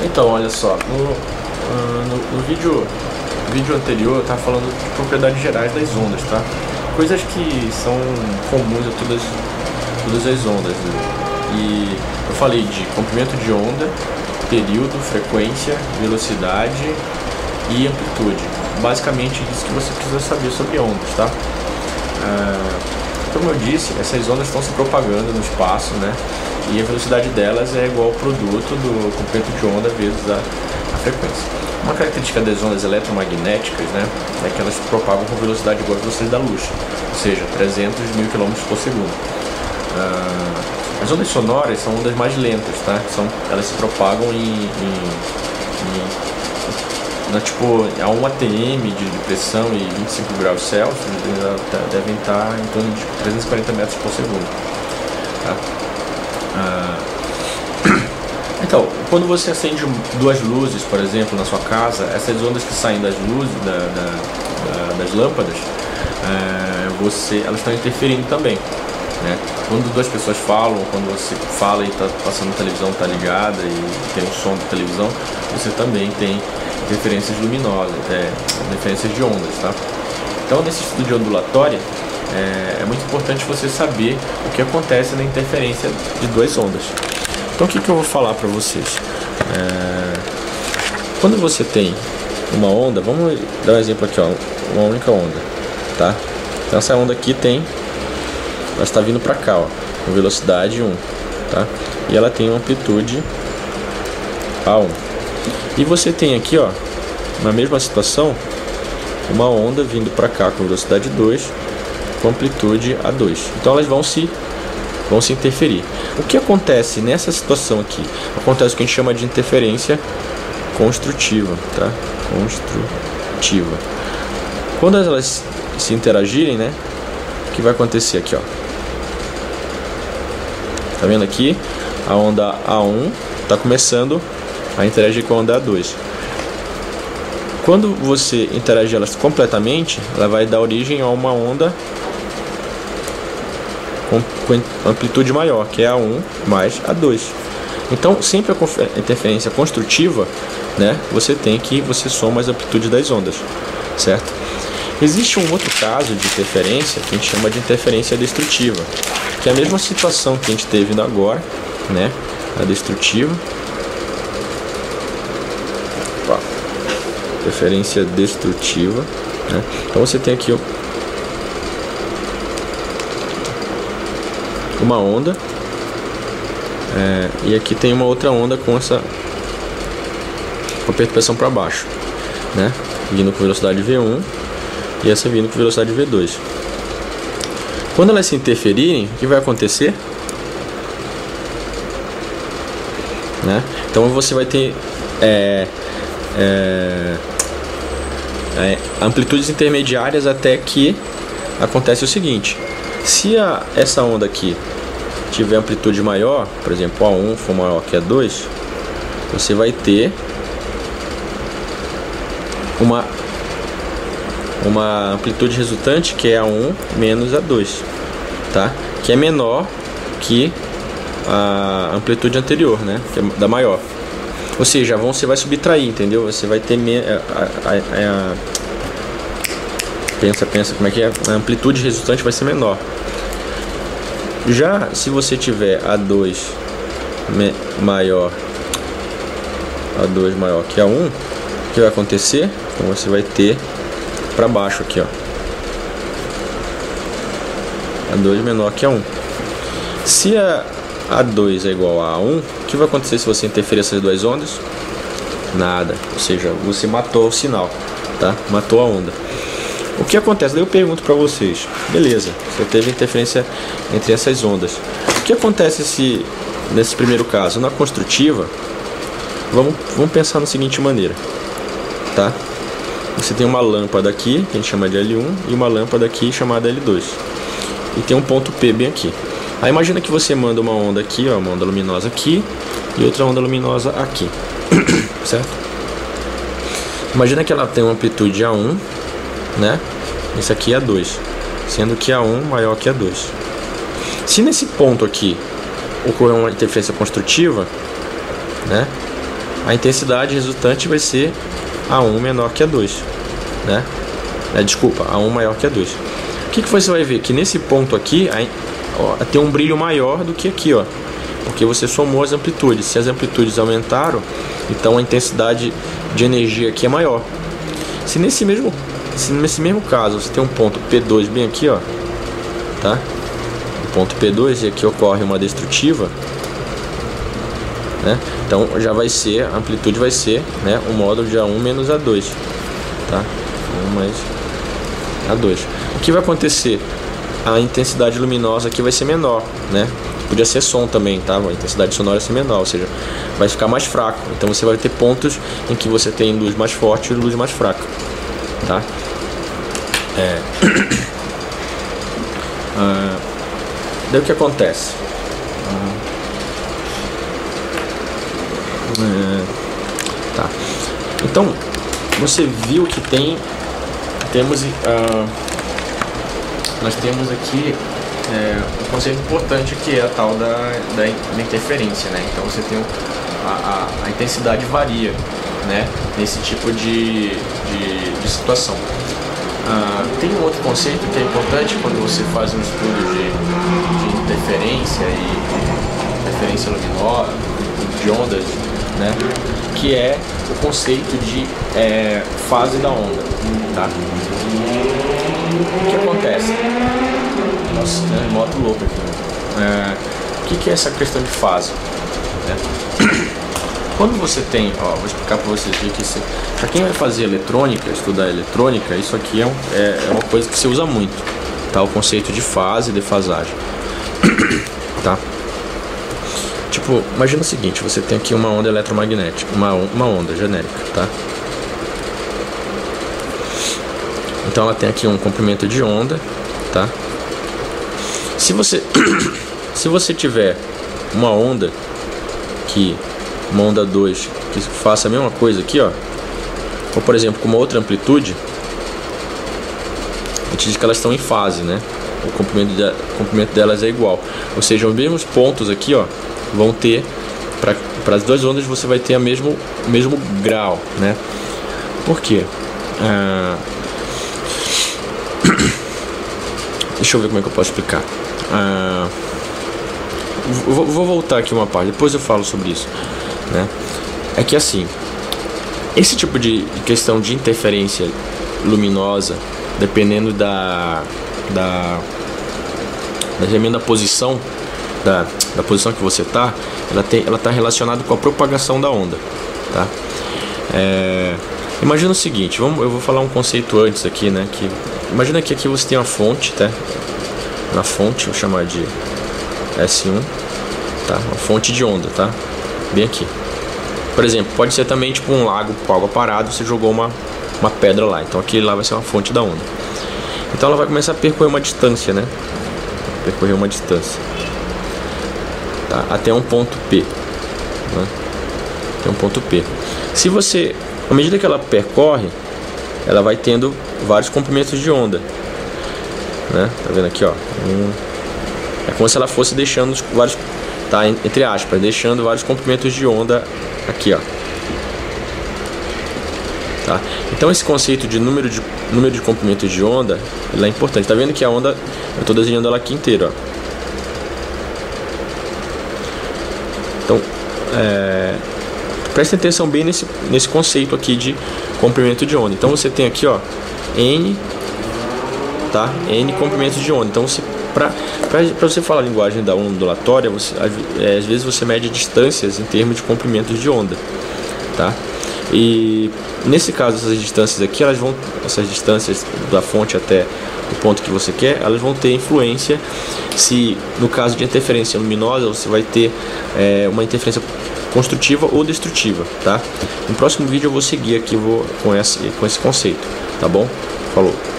Então, olha só, no vídeo anterior eu estava falando de propriedades gerais das ondas, tá? Coisas que são comuns a todas as ondas, né? E eu falei de comprimento de onda, período, frequência, velocidade e amplitude. Basicamente isso que você precisa saber sobre ondas, tá? Como eu disse, essas ondas estão se propagando no espaço, né? E a velocidade delas é igual ao produto do comprimento de onda vezes a frequência. Uma característica das ondas eletromagnéticas, né, é que elas se propagam com velocidade igual à velocidade da luz, ou seja, 300 mil km por segundo. As ondas sonoras são ondas mais lentas, tá? Elas se propagam tipo, a 1 atm de pressão e 25 graus Celsius, devem estar em torno de 340 metros por segundo. Tá? Então, quando você acende duas luzes, por exemplo, na sua casa, essas ondas que saem das luzes, das lâmpadas, elas estão interferindo também, né? Quando duas pessoas falam, quando você fala e está passando televisão, está ligada e tem um som da televisão, você também tem interferências luminosas, interferências de ondas, tá? Então, nesse estudo de ondulatória, é muito importante você saber o que acontece na interferência de duas ondas. Então, o que eu vou falar para vocês? Quando você tem uma onda, vamos dar um exemplo aqui, ó, uma única onda, tá? Então, essa onda aqui ela está vindo para cá, ó, com velocidade 1, tá? E ela tem uma amplitude A1. E você tem aqui, ó, na mesma situação, uma onda vindo para cá com velocidade 2, com amplitude A2. Então elas vão se interferir. O que acontece nessa situação aqui? Acontece o que a gente chama de interferência construtiva, tá? Construtiva. Quando elas se interagirem, né? O que vai acontecer aqui, ó? Tá vendo aqui? A onda A1 está começando a interagir com a onda A2. Quando você interagir elas completamente, ela vai dar origem a uma onda com amplitude maior, que é A1 mais A2. Então, sempre a interferência construtiva, né, você soma as amplitudes das ondas, certo? Existe um outro caso de interferência que a gente chama de interferência destrutiva, que é a mesma situação que a gente teve agora, né, a destrutiva. Interferência destrutiva, né? Então você tem aqui uma onda, e aqui tem uma outra onda com perturbação para baixo, né? Vindo com velocidade V1 e essa vindo com velocidade V2. Quando elas se interferirem, o que vai acontecer? Né? Então você vai ter amplitudes intermediárias até que acontece o seguinte: se essa onda aqui tiver amplitude maior, por exemplo, A1 for maior que A2, você vai ter uma amplitude resultante que é A1 menos A2, tá? Que é menor que a amplitude anterior, né? Que é da maior. Ou seja, você vai subtrair, entendeu? Você vai ter pensa como é que é? A amplitude resultante vai ser menor. Já se você tiver A2 maior que A1, o que vai acontecer? Então você vai ter para baixo aqui, ó, A2 menor que A1. Se a A2 é igual a A1, o que vai acontecer se você interferir essas duas ondas? Nada, ou seja, você matou o sinal, tá? Matou a onda. O que acontece? Daí eu pergunto para vocês, beleza, você teve interferência entre essas ondas. O que acontece se, nesse primeiro caso, na construtiva, vamos pensar da seguinte maneira, tá? Você tem uma lâmpada aqui, que a gente chama de L1, e uma lâmpada aqui chamada L2. E tem um ponto P bem aqui. Aí imagina que você manda uma onda aqui, ó, uma onda luminosa aqui, e outra onda luminosa aqui, certo? Imagina que ela tem uma amplitude A1, né? Isso aqui é A2, sendo que A1 maior que A2. Se nesse ponto aqui ocorrer uma interferência construtiva, né? a intensidade resultante vai ser A1 menor que A2, né? Desculpa, A1 maior que A2. O que você vai ver? Que nesse ponto aqui tem um brilho maior do que aqui, ó, porque você somou as amplitudes. Se as amplitudes aumentaram, então a intensidade de energia aqui é maior. Se nesse mesmo caso você tem um ponto P2 bem aqui, ó, tá? O ponto P2, e aqui ocorre uma destrutiva, né? Então já vai ser, a amplitude vai ser, né, o módulo de A1 menos A2, tá? 1 mais A2. O que vai acontecer? A intensidade luminosa aqui vai ser menor, né? Podia ser som também, tá? A intensidade sonora vai ser menor, ou seja, vai ficar mais fraco. Então você vai ter pontos em que você tem luz mais forte e luz mais fraca, tá? Daí o que acontece? Tá. Então você viu que nós temos aqui um conceito importante, que é a tal da interferência, né? Então você tem a intensidade varia, né, nesse tipo de situação. Tem um outro conceito que é importante quando você faz um estudo de interferência e interferência luminosa, de ondas, né, que é o conceito de fase da onda, tá? O que acontece? Nossa, né, moto louca aqui. O que é essa questão de fase, né? Quando você tem, vou explicar para vocês que para quem vai fazer eletrônica, estudar eletrônica, isso aqui é uma coisa que você usa muito, tá? O conceito de fase e defasagem, tá? Tipo, imagina o seguinte: você tem aqui uma onda eletromagnética, uma onda genérica, tá? Então ela tem aqui um comprimento de onda, tá? Se você tiver uma onda uma onda 2 que faça a mesma coisa aqui, ó, ou por exemplo com uma outra amplitude, a gente diz que elas estão em fase, né? O comprimento delas é igual, ou seja, os mesmos pontos aqui, ó, vão ter, para as duas ondas você vai ter o mesmo grau, né? Por quê? Deixa eu ver como é que eu posso explicar. Vou voltar aqui uma parte, depois eu falo sobre isso, né? É que assim, esse tipo de questão de interferência luminosa, dependendo da posição da posição que você tá, ela tá relacionada com a propagação da onda, tá? Imagina o seguinte, eu vou falar um conceito antes aqui, né? Imagina que aqui você tem uma fonte, tá? Na fonte, vou chamar de S1, tá? Uma fonte de onda, tá? Bem aqui. Por exemplo, pode ser também tipo um lago com água parada, você jogou uma pedra lá, então aquele lá vai ser uma fonte da onda. Então ela vai começar a percorrer uma distância, né? Percorrer uma distância, tá? Até um ponto P, né? Até um ponto P. Se você, à medida que ela percorre, ela vai tendo vários comprimentos de onda, né? Tá vendo aqui, ó? É como se ela fosse deixando vários, tá? Entre aspas, deixando vários comprimentos de onda aqui, ó. Tá? Então esse conceito de número de comprimentos de onda, ele é importante. Tá vendo que a onda, eu estou desenhando ela aqui inteira, ó. Então, preste atenção bem nesse conceito aqui de comprimento de onda. Então você tem aqui, ó, N, tá? N comprimentos de onda. Então para você falar a linguagem da onda ondulatória, às vezes você mede distâncias em termos de comprimentos de onda, tá? E nesse caso, essas distâncias aqui, essas distâncias da fonte até o ponto que você quer, elas vão ter influência. Se no caso de interferência luminosa, você vai ter uma interferência construtiva ou destrutiva, tá? No próximo vídeo eu vou seguir aqui com esse conceito, tá bom? Falou!